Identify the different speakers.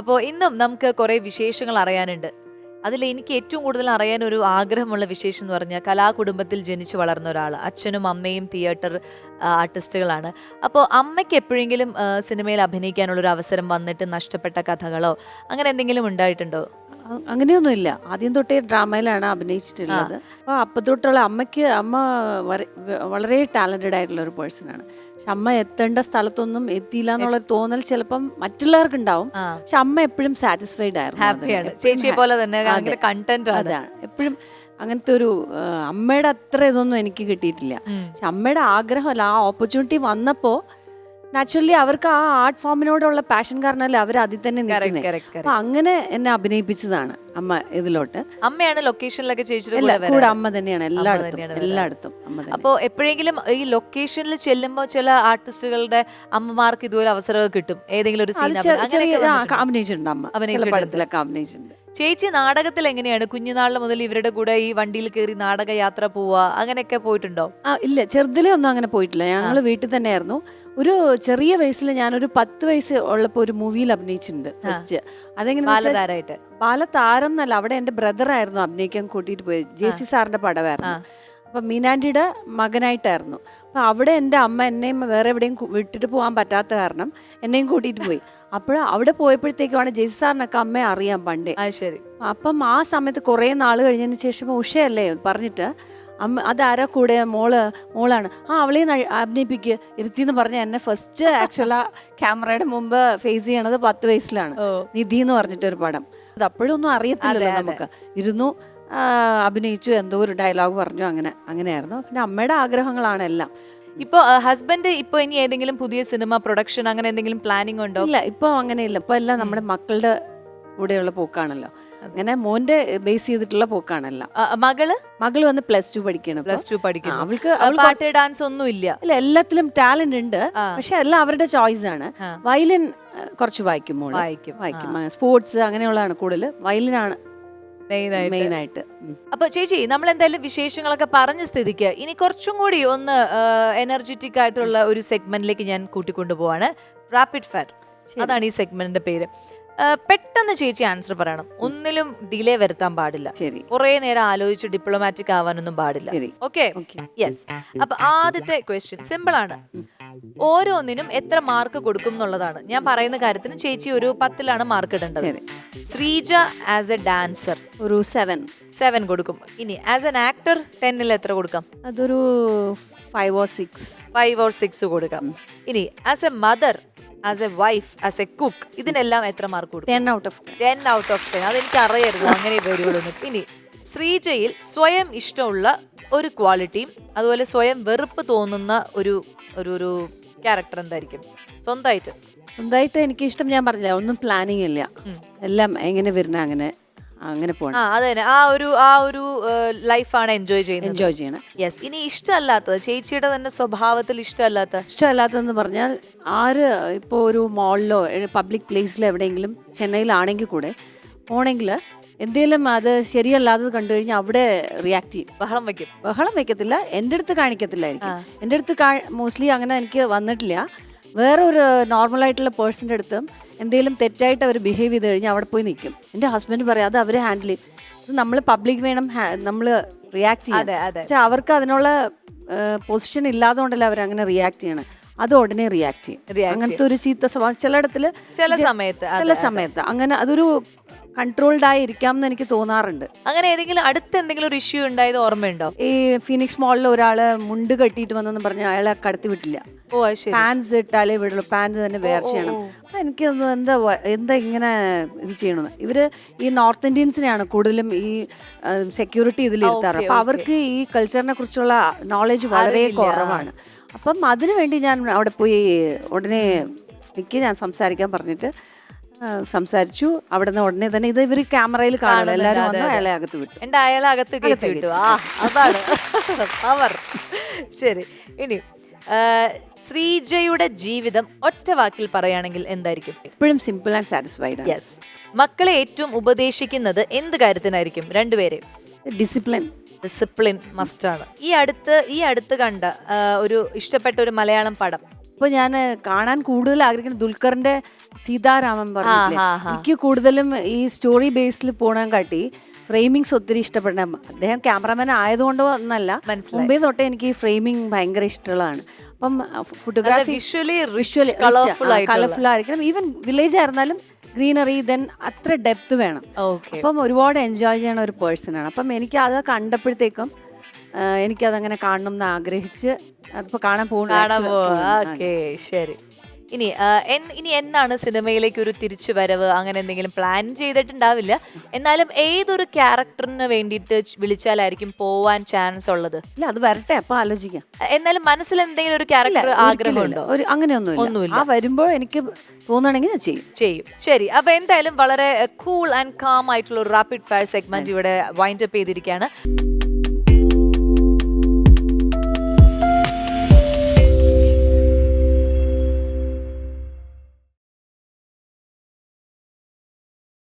Speaker 1: അപ്പോൾ ഇന്നും നമുക്ക് കുറേ വിശേഷങ്ങൾ അറിയാനുണ്ട്. അതിൽ എനിക്ക് ഏറ്റവും കൂടുതൽ അറിയാൻ ഒരു ആഗ്രഹമുള്ള വിശേഷം എന്ന് പറഞ്ഞാൽ കലാകുടുംബത്തിൽ ജനിച്ചു വളർന്ന ഒരാൾ. അച്ഛനും അമ്മയും തിയേറ്റർ ആർട്ടിസ്റ്റുകളാണ്. അപ്പോൾ അമ്മയ്ക്ക് എപ്പോഴെങ്കിലും സിനിമയിൽ അഭിനയിക്കാനുള്ളൊരു അവസരം വന്നിട്ട് നഷ്ടപ്പെട്ട കഥകളോ അങ്ങനെ എന്തെങ്കിലും ഉണ്ടായിട്ടുണ്ടോ?
Speaker 2: അങ്ങനെയൊന്നുമില്ല. ആദ്യം തൊട്ടേ ഡ്രാമയിലാണ് അഭിനയിച്ചിട്ടുള്ളത്. അപ്പോൾ തൊട്ടുള്ള അമ്മ വളരെ ടാലന്റഡ് ആയിട്ടുള്ള ഒരു പേഴ്സണാണ്. പക്ഷെ അമ്മ എത്തേണ്ട സ്ഥലത്തൊന്നും എത്തിയില്ല എന്നുള്ളൊരു തോന്നൽ ചിലപ്പം മറ്റുള്ളവർക്ക് ഉണ്ടാവും. പക്ഷെ അമ്മ എപ്പോഴും സാറ്റിസ്ഫൈഡ് ആയിരുന്നു.
Speaker 1: ചേച്ചിയെ പോലെ തന്നെ കണ്ടന്റ്
Speaker 2: അതാണ് എപ്പോഴും. അങ്ങനത്തെ ഒരു അമ്മയുടെ അത്ര ഇതൊന്നും എനിക്ക് കിട്ടിയിട്ടില്ല. പക്ഷെ അമ്മയുടെ ആഗ്രഹമല്ല, ആ ഓപ്പർച്യൂണിറ്റി വന്നപ്പോൾ നാച്ചുറലി അവർക്ക് ആ ആർട്ട് ഫോമിനോടുള്ള പാഷൻ കാരണമല്ലേ അവർ അതിൽ തന്നെ നിൽക്കുന്നത്. അപ്പൊ അങ്ങനെ എന്നെ അഭിനയിപ്പിച്ചതാണ് അമ്മ ഇതിലോട്ട്.
Speaker 1: അമ്മയാണ് ലൊക്കേഷനിലൊക്കെ
Speaker 2: കൂടെ അമ്മ തന്നെയാണ് എല്ലായിടത്തും.
Speaker 1: അപ്പോൾ എപ്പോഴെങ്കിലും ഈ ലൊക്കേഷനിൽ ചെല്ലുമ്പോൾ ചില ആർട്ടിസ്റ്റുകളുടെ അമ്മമാർക്ക് ഇതുപോലെ അവസരമൊക്കെ കിട്ടും. ഏതെങ്കിലും ഒരു
Speaker 2: അഭിനയിച്ചിട്ടുണ്ട്. അമ്മ പടത്തിലൊക്കെ അഭിനയിച്ചിട്ടുണ്ട്.
Speaker 1: ചേച്ചി നാടകത്തിൽ എങ്ങനെയാണ് കുഞ്ഞുനാളിൽ മുതൽ ഇവരുടെ കൂടെ ഈ വണ്ടിയിൽ കയറി നാടക യാത്ര പോവുക അങ്ങനെയൊക്കെ പോയിട്ടുണ്ടോ?
Speaker 2: ഇല്ല, ചെറുതിലേ ഒന്നും അങ്ങനെ പോയിട്ടില്ല. ഞങ്ങൾ വീട്ടിൽ തന്നെയായിരുന്നു. ഒരു ചെറിയ വയസ്സിൽ ഞാനൊരു 10 വയസ്സ് ഉള്ളപ്പോൾ ഒരു മൂവിയിൽ അഭിനയിച്ചിട്ടുണ്ട് ഫസ്റ്റ്. അതെങ്ങനെ ബാലതാരം എന്നല്ല, അവിടെ എൻ്റെ ബ്രദറായിരുന്നു അഭിനയിക്കാൻ കൂട്ടിയിട്ട് പോയത്. JC സാറിന്റെ പടമായിരുന്നു. അപ്പം മീനാൻറ്റിയുടെ മകനായിട്ടായിരുന്നു. അപ്പം അവിടെ എൻ്റെ അമ്മ എന്നെയും വേറെ എവിടെയും വിട്ടിട്ട് പോകാൻ പറ്റാത്ത കാരണം എന്നെയും കൂട്ടിയിട്ട് പോയി. അവിടെ പോയപ്പോഴത്തേക്കുമാണ് JC സാറിനൊക്കെ അമ്മയെ അറിയാം പണ്ടേ.
Speaker 1: ശരി.
Speaker 2: അപ്പം ആ സമയത്ത് കുറേ നാൾ കഴിഞ്ഞതിന് ശേഷം ഉഷയല്ലേ പറഞ്ഞിട്ട് അമ്മ അതാരാ കൂടെ മോളാണ് അവളെ അഭിനയിപ്പിക്കുക ഇരുത്തിന്ന് പറഞ്ഞ എന്നെ ഫസ്റ്റ് ആക്ച്വലാ ക്യാമറയുടെ മുമ്പ് ഫേസ് ചെയ്യണത് 10 വയസ്സിലാണ്. നിധി എന്ന് പറഞ്ഞിട്ടൊരു പടം. അത് അപ്പോഴൊന്നും അറിയത്തില്ലല്ലോ നമുക്ക്. ഇരുന്നു അഭിനയിച്ചു, എന്തോ ഒരു ഡയലോഗ് പറഞ്ഞു, അങ്ങനെയായിരുന്നു. പിന്നെ അമ്മയുടെ ആഗ്രഹങ്ങളാണ് എല്ലാം.
Speaker 1: ഇപ്പൊ ഹസ്ബൻഡ് ഇപ്പൊ ഇനി ഏതെങ്കിലും പുതിയ സിനിമ പ്രൊഡക്ഷൻ അങ്ങനെ എന്തെങ്കിലും പ്ലാനിങ് ഉണ്ടോ?
Speaker 2: ഇല്ല, ഇപ്പൊ അങ്ങനെയില്ല. ഇപ്പൊ എല്ലാം നമ്മുടെ മക്കളുടെ കൂടെയുള്ള പോക്കാണല്ലോ. അങ്ങനെ മോന്റെ ബേസ് ചെയ്തിട്ടുള്ള പോക്കാണല്ല. മകള് വന്ന് +2 പഠിക്കണം. അവൾക്ക്
Speaker 1: പാട്ട് ഡാൻസ് ഒന്നും ഇല്ല.
Speaker 2: എല്ലാത്തിലും ടാലന്റ് ഉണ്ട്. പക്ഷെ എല്ലാം അവരുടെ ചോയ്സ് ആണ്. വയലിൻ കുറച്ച് വായിക്കും. സ്പോർട്സ് അങ്ങനെയുള്ളതാണ് കൂടുതൽ. വയലിനാണ് മെയിൻ ആയിട്ട്.
Speaker 1: അപ്പൊ ചേച്ചി, നമ്മൾ എന്തായാലും വിശേഷങ്ങളൊക്കെ പറഞ്ഞ സ്ഥിതിക്ക് ഇനി കുറച്ചും കൂടി ഒന്ന് എനർജറ്റിക് ആയിട്ടുള്ള ഒരു സെഗ്മെന്റിലേക്ക് ഞാൻ കൂട്ടിക്കൊണ്ടുപോവാണ്. റാപ്പിഡ് ഫയർ, അതാണ് ഈ സെഗ്മെന്റിന്റെ പേര്. പെട്ടെന്ന് ചേച്ചി ആൻസർ പറയണം. ഒന്നിലും ഡിലേ വരുത്താൻ പാടില്ല.
Speaker 2: ശരി.
Speaker 1: കുറെ നേരം ആലോചിച്ച് ഡിപ്ലോമാറ്റിക് ആവാനൊന്നും പാടില്ല. ഓക്കെ? യെസ്. അപ്പൊ ആദ്യത്തെ ക്വസ്റ്റ്യൻ സിമ്പിൾ ആണ്. ഓരോന്നിനും എത്ര മാർക്ക് കൊടുക്കും എന്നുള്ളതാണ്. ഞാൻ പറയുന്ന കാര്യത്തിന് ചേച്ചി ഒരു 10ലാണ് മാർക്ക് ഇടേണ്ടത്. ശ്രീജ ആസ് എ ഡാൻസർ
Speaker 2: ഒരു 7
Speaker 1: കൊടുക്കും. ഇനി ആസ് എൻ ആക്ടർ 10ൽ എത്ര കൊടുക്കാം?
Speaker 2: അതൊരു 5 or 6
Speaker 1: കൊടുക്കാം. ഇനി as A mother, as A wife, as A cook, ഇതിനെല്ലാം എത്ര മാർക്ക് കൊടുക്കും?
Speaker 2: 10 out of 10.
Speaker 1: അതെനിക്ക് അറിയരുത് അങ്ങനെ വരുള്ളൂ. ഇനി ശ്രീജയിൽ സ്വയം ഇഷ്ടമുള്ള ഒരു ക്വാളിറ്റിയും അതുപോലെ സ്വയം വെറുപ്പ് തോന്നുന്ന ഒരു ക്യാരക്ടർ എന്തായിരിക്കും? സ്വന്തമായിട്ട്
Speaker 2: എനിക്ക് ഇഷ്ടം, ഞാൻ പറഞ്ഞില്ല, ഒന്നും പ്ലാനിങ് ഇല്ല. എല്ലാം എങ്ങനെ വരുന്ന അങ്ങനെ പോകണം.
Speaker 1: അതന്നെ, ആ ഒരു ലൈഫാണ് എൻജോയ് ചെയ്യണം. യെസ്. ഇനി ഇഷ്ടമല്ലാത്തത്, ചേച്ചിയുടെ തന്നെ സ്വഭാവത്തിൽ
Speaker 2: ഇഷ്ടമല്ലാത്തതെന്ന് പറഞ്ഞാൽ ഇപ്പോൾ ഒരു മോളിലോ പബ്ലിക് പ്ലേസിലോ എവിടെയെങ്കിലും ചെന്നൈയിലാണെങ്കിൽ കൂടെ പോണെങ്കിൽ എന്തെങ്കിലും അത് ശരിയല്ലാത്തത് കണ്ടു കഴിഞ്ഞാൽ അവിടെ റിയാക്ട് ചെയ്യും. ബഹളം വയ്ക്കത്തില്ല, എൻ്റെ അടുത്ത് കാണിക്കത്തില്ലായിരിക്കും. എൻ്റെ അടുത്ത് മോസ്റ്റ്ലി അങ്ങനെ എനിക്ക് വന്നിട്ടില്ല. വേറൊരു നോർമലായിട്ടുള്ള പേഴ്സൻ്റെ അടുത്തും എന്തെങ്കിലും തെറ്റായിട്ട് അവർ ബിഹേവ് ചെയ്ത് കഴിഞ്ഞാൽ അവിടെ പോയി നിൽക്കും. എൻ്റെ ഹസ്ബൻഡ് പറയും അത് അവർ ഹാൻഡിൽ ചെയ്യും. നമ്മൾ പബ്ലിക് വേണം നമ്മൾ റിയാക്ട് ചെയ്യാൻ. പക്ഷെ അവർക്ക് അതിനുള്ള പൊസിഷൻ ഇല്ലാത്തതുകൊണ്ടല്ല അവരങ്ങനെ റിയാക്ട് ചെയ്യണം. അത് ഉടനെ റിയാക്ട് ചെയ്യും. അങ്ങനത്തെ ഒരു ചീത്ത സ്വഭാവം ചില സമയത്ത് അങ്ങനെ അതൊരു കൺട്രോൾഡ് ആയി ഇരിക്കാം എന്ന് എനിക്ക് തോന്നാറുണ്ട്.
Speaker 1: അങ്ങനെ ഏതെങ്കിലും അടുത്തെന്തെങ്കിലും ഒരു ഇഷ്യൂ ഉണ്ടായത് ഓർമ്മയുണ്ടോ?
Speaker 2: ഈ ഫീനിക്സ് മോളിൽ ഒരാള് മുണ്ട് കെട്ടിയിട്ട് വന്നെന്ന് പറഞ്ഞ് അയാളെ കടത്തി വിട്ടില്ല. പാൻസ് ഇട്ടാലേ വിടുള്ളൂ, പാൻറ് തന്നെ വെയർ ചെയ്യണം. അപ്പൊ എനിക്കൊന്ന് എന്താ ഇങ്ങനെ ഇത് ചെയ്യണമെന്ന്. ഇവര് ഈ നോർത്ത് ഇന്ത്യൻസിനെയാണ് കൂടുതലും ഈ സെക്യൂരിറ്റി ഇതിലിരുത്താറ്. അപ്പൊ അവർക്ക് ഈ കൾച്ചറിനെ കുറിച്ചുള്ള നോളജ് വളരെ കുറവാണ്. അപ്പം അതിനു വേണ്ടി ഞാൻ അവിടെ പോയി ഉടനെ ഞാൻ സംസാരിക്കാൻ പറഞ്ഞിട്ട് സംസാരിച്ചു. അവിടെ നിന്ന് ഉടനെ തന്നെ ഇത് ഇവർ ക്യാമറയിൽ കാണും, എല്ലാവരും വന്ന് അയാളെ അകത്ത് വിട്ടു.
Speaker 1: അയാളെ അകത്ത് വിട്ടു. അതാണ് അവർ. ശരി. ഇനി ശ്രീജയുടെ ജീവിതം ഒറ്റ വാക്കിൽ പറയുകയാണെങ്കിൽ എന്തായിരിക്കും?
Speaker 2: എപ്പോഴും സിമ്പിൾ ആൻഡ് സാറ്റിസ്ഫൈഡ്.
Speaker 1: യെസ്. മക്കളെ ഏറ്റവും ഉപദേശിക്കുന്നത് എന്ത് കാര്യത്തിനായിരിക്കും? രണ്ടുപേരെ.
Speaker 2: ഡിസിപ്ലിൻ
Speaker 1: മസ്റ്റാണ്. ഈ അടുത്ത് കണ്ട ഒരു ഇഷ്ടപ്പെട്ട ഒരു മലയാളം പടം
Speaker 2: ഇപ്പൊ ഞാൻ കാണാൻ കൂടുതൽ ആഗ്രഹിക്കുന്ന ദുൽഖറിന്റെ സീതാരാമൻ പറഞ്ഞില്ലേ,
Speaker 1: ആ, ആ.
Speaker 2: എനിക്ക് കൂടുതലും ഈ സ്റ്റോറി ബേസിൽ പോകാൻ കാട്ടി ഫ്രെയിമിങ്സ് ഒത്തിരി ഇഷ്ടപ്പെട്ട, അദ്ദേഹം ക്യാമറാമാൻ ആയതുകൊണ്ടോ എന്നല്ല,
Speaker 1: മനസ്സിലായി.
Speaker 2: മുമ്പേ തൊട്ടേ എനിക്ക് ഈ ഫ്രെയിമിങ് ഭയങ്കര ഇഷ്ടമുള്ളതാണ്. അപ്പം ഫോട്ടോഗ്രാഫി
Speaker 1: വിഷ്വലി കളർഫുൾ
Speaker 2: കളർഫുൾ ആയിരിക്കണം. ഈവൻ വില്ലേജ് ആയിരുന്നാലും ഗ്രീനറി, ദെൻ അത്ര ഡെപ്ത് വേണം.
Speaker 1: ഓക്കെ.
Speaker 2: അപ്പം ഒരുപാട് എൻജോയ് ചെയ്യണ ഒരു പേഴ്സണാണ്. അപ്പം എനിക്ക് അത് കണ്ടപ്പോഴത്തേക്കും എനിക്കതങ്ങനെ കാണണം എന്ന് ആഗ്രഹിച്ച് അതിപ്പോൾ കാണാൻ പോകുന്നു.
Speaker 1: ഓക്കെ, ശരി. ഇനി എന്നാണ് സിനിമയിലേക്ക് ഒരു തിരിച്ചു വരവ്? അങ്ങനെ എന്തെങ്കിലും പ്ലാൻ ചെയ്തിട്ടുണ്ടാവില്ല, എന്നാലും ഏതൊരു ക്യാരക്ടറിന് വേണ്ടിയിട്ട് വിളിച്ചാലായിരിക്കും പോവാൻ ചാൻസ് ഉള്ളത്?
Speaker 2: ഇല്ല, അത് വരട്ടെ, അപ്പൊ ആലോചിക്കാം.
Speaker 1: എന്നാലും മനസ്സിൽ എന്തെങ്കിലും ഒരു ക്യാരക്ടർ ആഗ്രഹമുണ്ടോ?
Speaker 2: അങ്ങനെയൊന്നുമില്ല. ആ വരുമ്പോൾ എനിക്ക് തോന്നണമെങ്കിൽ ഞാൻ ചെയ്യും.
Speaker 1: ശരി. അപ്പൊ എന്തായാലും വളരെ കൂൾ ആൻഡ് കാം ആയിട്ടുള്ള ഒരു റാപ്പിഡ് ഫയർ സെഗ്മെന്റ് ഇവിടെ വൈൻഡ് അപ്പ് ചെയ്തിരിക്കുകയാണ്.